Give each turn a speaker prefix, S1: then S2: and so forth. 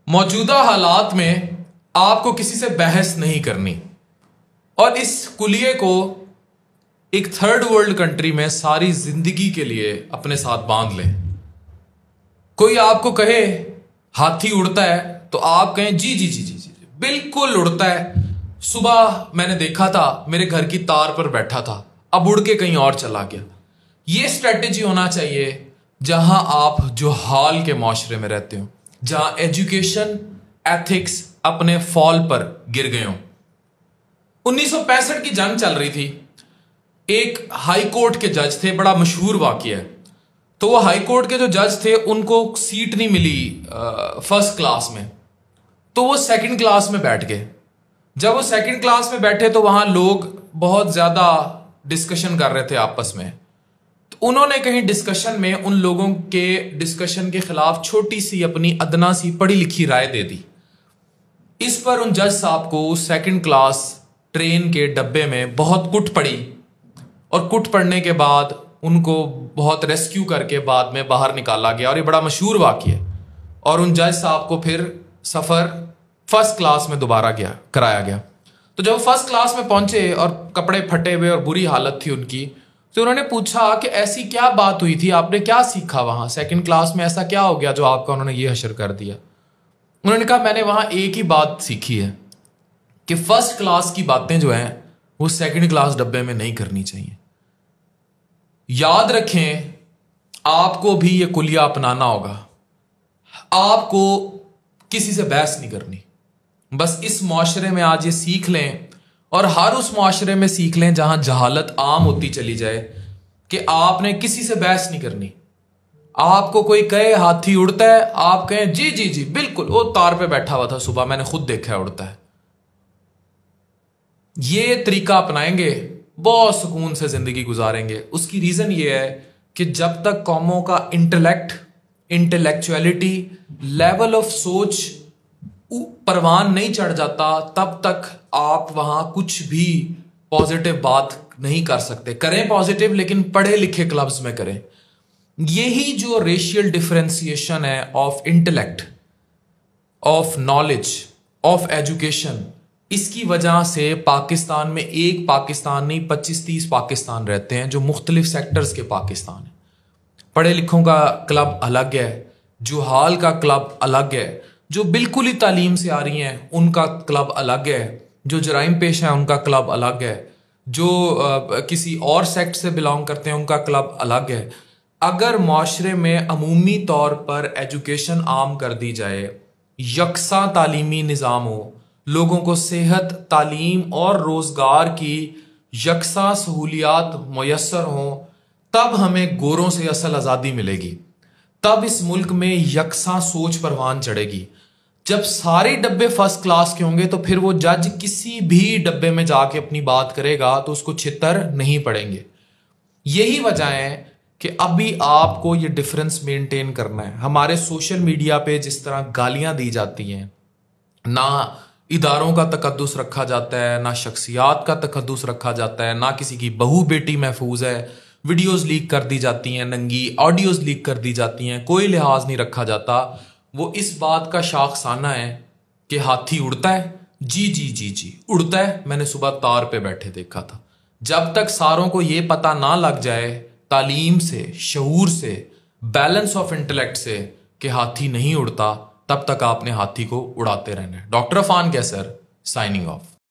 S1: मौजूदा हालात में आपको किसी से बहस नहीं करनी और इस कुलिये को एक थर्ड वर्ल्ड कंट्री में सारी जिंदगी के लिए अपने साथ बांध लें। कोई आपको कहे हाथी उड़ता है तो आप कहें जी जी जी जी जी बिल्कुल उड़ता है। सुबह मैंने देखा था, मेरे घर की तार पर बैठा था, अब उड़ के कहीं और चला गया। ये स्ट्रेटेजी होना चाहिए जहां आप जो हाल के माशरे में रहते हो, जहां एजुकेशन एथिक्स अपने फॉल पर गिर गए हो। 1965 की जंग चल रही थी, एक हाई कोर्ट के जज थे, बड़ा मशहूर वाकया है। तो वो हाई कोर्ट के जो जज थे उनको सीट नहीं मिली फर्स्ट क्लास में, तो वो सेकंड क्लास में बैठ गए। जब वो सेकंड क्लास में बैठे तो वहां लोग बहुत ज्यादा डिस्कशन कर रहे थे आपस में। तो उन्होंने कहीं डिस्कशन में उन लोगों के डिस्कशन के खिलाफ छोटी सी अपनी अदना सी पढ़ी लिखी राय दे दी। इस पर उन जज साहब को सेकंड क्लास ट्रेन के डब्बे में बहुत कुट पड़ी और कुट पड़ने के बाद उनको बहुत रेस्क्यू करके बाद में बाहर निकाला गया और ये बड़ा मशहूर वाकया है। और उन जज साहब को फिर सफर फर्स्ट क्लास में दोबारा कराया गया। तो जब फर्स्ट क्लास में पहुंचे और कपड़े फटे हुए और बुरी हालत थी उनकी, तो उन्होंने पूछा कि ऐसी क्या बात हुई थी, आपने क्या सीखा वहां सेकंड क्लास में, ऐसा क्या हो गया जो आपका उन्होंने ये हशर कर दिया। उन्होंने कहा मैंने वहां एक ही बात सीखी है कि फर्स्ट क्लास की बातें जो हैं वो सेकंड क्लास डब्बे में नहीं करनी चाहिए। याद रखें, आपको भी ये कुलिया अपनाना होगा। आपको किसी से बहस नहीं करनी। बस इस मुआशरे में आज ये सीख लें और हर उस मुआशरे में सीख लें जहां जहालत आम होती चली जाए कि आपने किसी से बहस नहीं करनी। आपको कोई कहे हाथी उड़ता है, आप कहें जी जी जी बिल्कुल, वो तार पे बैठा हुआ था सुबह, मैंने खुद देखा है उड़ता है। ये तरीका अपनाएंगे, बहुत सुकून से जिंदगी गुजारेंगे। उसकी रीजन ये है कि जब तक कौमों का इंटेलेक्चुअलिटी लेवल ऑफ सोच परवान नहीं चढ़ जाता, तब तक आप वहां कुछ भी पॉजिटिव बात नहीं कर सकते। करें पॉजिटिव, लेकिन पढ़े लिखे क्लब्स में करें। यही जो रेशियल डिफरेंशिएशन है of intellect, of knowledge, of education, इसकी वजह से पाकिस्तान में एक पाकिस्तान नहीं 25-30 पाकिस्तान रहते हैं जो मुख्तलिफ सेक्टर्स के पाकिस्तान है। पढ़े लिखों का क्लब अलग है, जो हाल का क्लब अलग है, जो बिल्कुल ही तालीम से आ रही हैं उनका क्लब अलग है, जो जराइम पेश है उनका क्लब अलग है, जो किसी और सेक्ट से बिलोंग करते हैं उनका क्लब अलग है। अगर माशरे में अमूमी तौर पर एजुकेशन आम कर दी जाए, यकसा तालीमी निज़ाम हो, लोगों को सेहत, तालीम और रोज़गार की यकसा सहूलियात मुयस्सर हों, तब हमें गोरों से असल आज़ादी मिलेगी। तब इस मुल्क में यकसा सोच परवान चढ़ेगी। जब सारे डब्बे फर्स्ट क्लास के होंगे तो फिर वो जज किसी भी डब्बे में जाके अपनी बात करेगा तो उसको छितर नहीं पड़ेंगे। यही वजह है कि अभी आपको ये डिफरेंस मेंटेन करना है। हमारे सोशल मीडिया पे जिस तरह गालियां दी जाती हैं, ना इदारों का तकद्दुस रखा जाता है, ना शख्सियात का तकद्दुस रखा जाता है, ना किसी की बहू बेटी महफूज है, वीडियोस लीक कर दी जाती हैं, नंगी ऑडियोज लीक कर दी जाती हैं, कोई लिहाज नहीं रखा जाता। वो इस बात का शाखसाना है कि हाथी उड़ता है, जी जी जी जी उड़ता है, मैंने सुबह तार पे बैठे देखा था। जब तक सारों को ये पता ना लग जाए तालीम से, शऊर से, बैलेंस ऑफ इंटेलेक्ट से कि हाथी नहीं उड़ता, तब तक आपने हाथी को उड़ाते रहना है। डॉक्टर अफान कैसर, साइनिंग ऑफ।